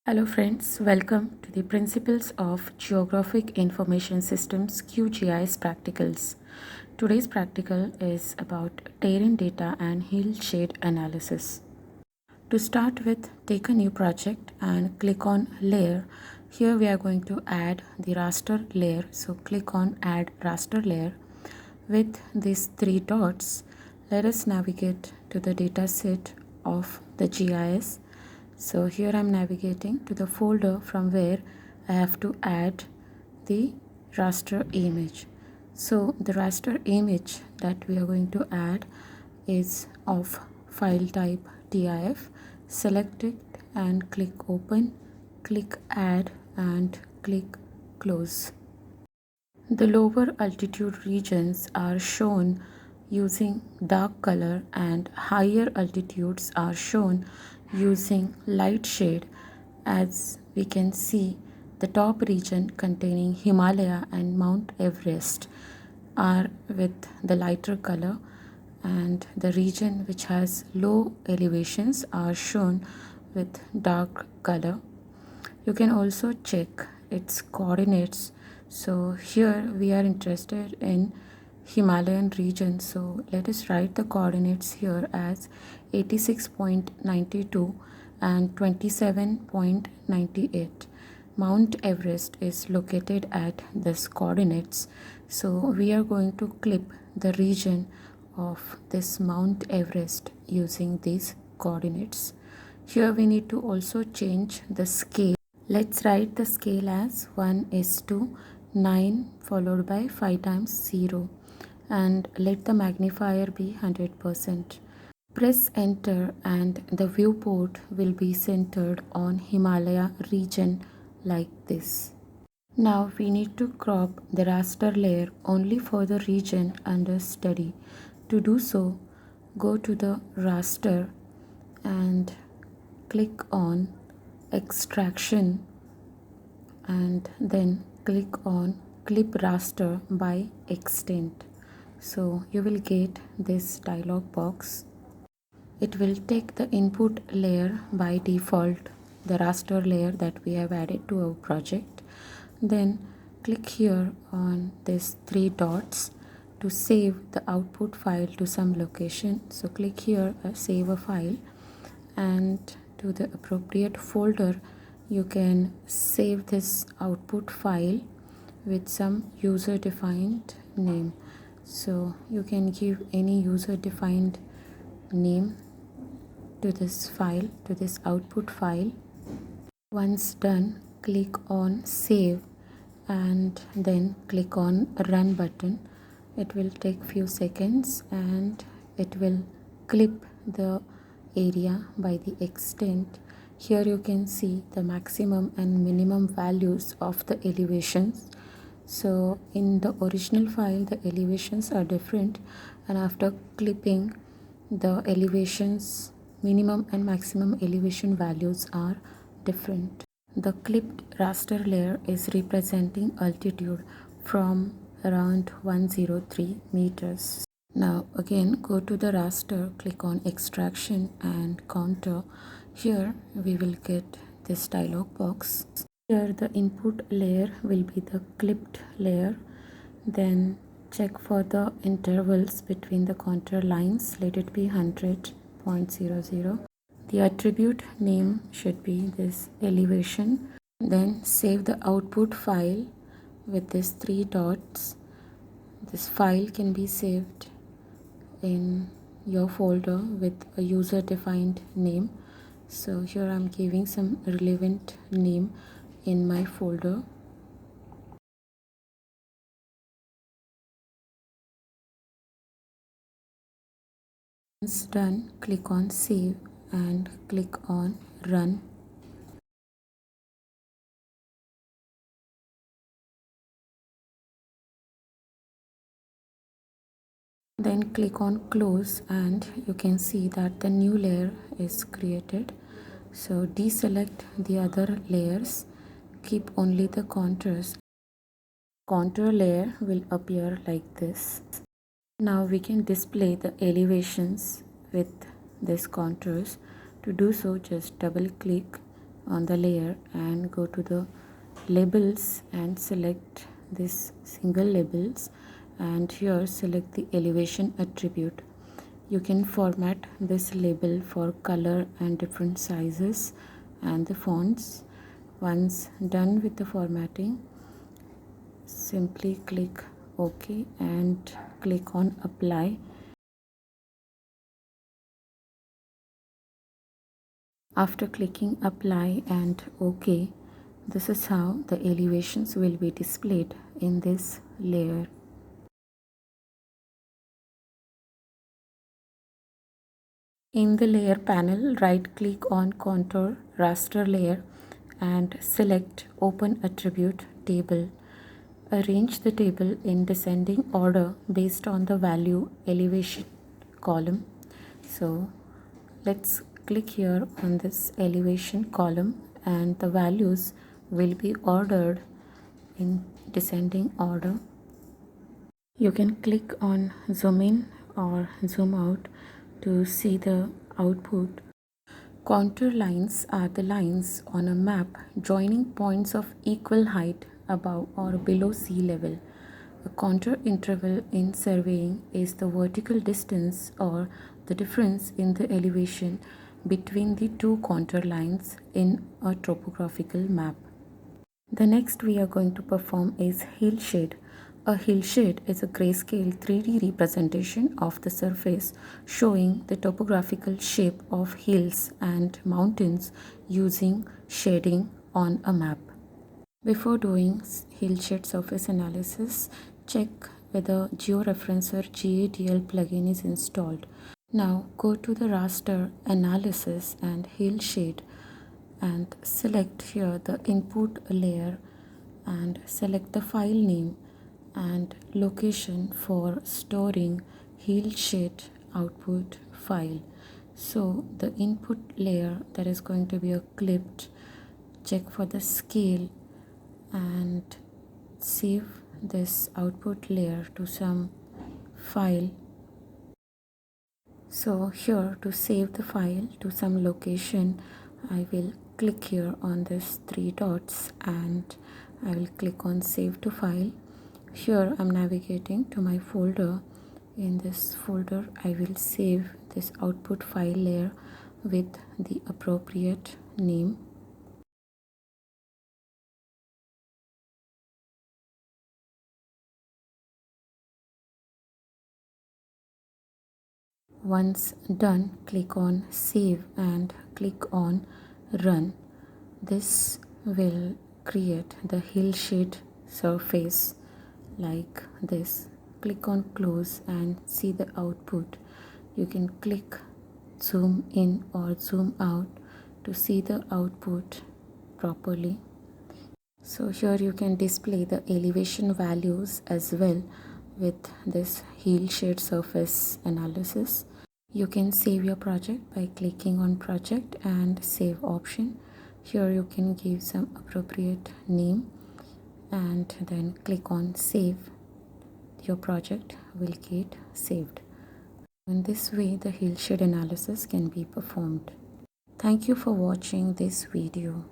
Hello friends, welcome to the Principles of Geographic Information Systems QGIS practicals. Today's practical is about terrain data and hillshade analysis. To start with, take a new project and click on layer. Here we are going to add the raster layer. So click on add raster layer. With these three dots, let us navigate to the dataset of the GIS. So here I'm navigating to the folder from where I have to add the raster image. So the raster image that we are going to add is of file type TIFF. Select it and click open, click add and click close. The lower altitude regions are shown using dark color and higher altitudes are shown using light shade. As we can see, the top region containing Himalaya and Mount Everest are with the lighter color, and the region which has low elevations are shown with dark color. You can also check its coordinates. So here we are interested in Himalayan region, so let us write the coordinates here as 86.92 and 27.98. Mount Everest is located at this coordinates, so we are going to clip the region of this Mount Everest using these coordinates. Here we need to also change the scale. Let's write the scale as 1:9 followed by 5 times 0, and let the magnifier be 100%. Press enter and the viewport will be centered on Himalaya region like this. Now we need to crop the raster layer only for the region under study. To do so, go to the raster and click on extraction and then click on clip raster by extent. So you will get this dialog box. It will take the input layer by default, the raster layer that we have added to our project. Then click here on these three dots to save the output file to some location. So click here, save a file, and to the appropriate folder you can save this output file with some user defined name. So you can give any user defined name to this file, to this output file. Once done, click on save and then click on run button. It will take few seconds and it will clip the area by the extent. Here you can see the maximum and minimum values of the elevations. So in the original file the elevations are different, and after clipping the elevations, minimum and maximum elevation values are different. The clipped raster layer is representing altitude from around 103 meters. Now again go to the raster, click on extraction and counter. Here we will get this dialog box. Here the input layer will be the clipped layer. Then check for the intervals between the contour lines. Let it be 100.00. The attribute name should be this elevation. Then save the output file with these three dots. This file can be saved in your folder with a user defined name. So here I'm giving some relevant name in my folder. Once done, click on save and click on run. Then click on close and you can see that the new layer is created. So deselect the other layers, keep only the contours. Contour layer will appear like this. Now we can display the elevations with these contours. To do so, just double click on the layer and go to the labels and select this single labels, and here select the elevation attribute. You can format this label for color and different sizes and the fonts. Once done with the formatting, simply click OK and click on apply. After clicking apply and OK, this is how the elevations will be displayed in this layer. In the layer panel, right click on contour raster layer and select open attribute table. Arrange the table in descending order based on the value elevation column. So let's click here on this elevation column and the values will be ordered in descending order. You can click on zoom in or zoom out to see the output. Contour lines are the lines on a map joining points of equal height above or below sea level. A contour interval in surveying is the vertical distance or the difference in the elevation between the two contour lines in a topographical map. The next we are going to perform is hillshade. A hillshade is a grayscale 3D representation of the surface showing the topographical shape of hills and mountains using shading on a map. Before doing hillshade surface analysis, check whether GeoReferencer GADL plugin is installed. Now go to the raster analysis and hillshade and select here the input layer and select the file name and location for storing hillshade output file. So the input layer, that is going to be a clipped. Check for the scale and save this output layer to some file. So here to save the file to some location, I will click here on this three dots and I will click on save to file. Here I'm navigating to my folder. In this folder I will save this output file layer with the appropriate name. Once done, click on save and click on run. This will create the hillshade surface like this. Click on close and see the output. You can click zoom in or zoom out to see the output properly. So here you can display the elevation values as well with this hillshade surface analysis. You can save your project by clicking on project and save option. Here you can give some appropriate name and then click on save. Your project will get saved. In this way the hillshade analysis can be performed. Thank you for watching this video.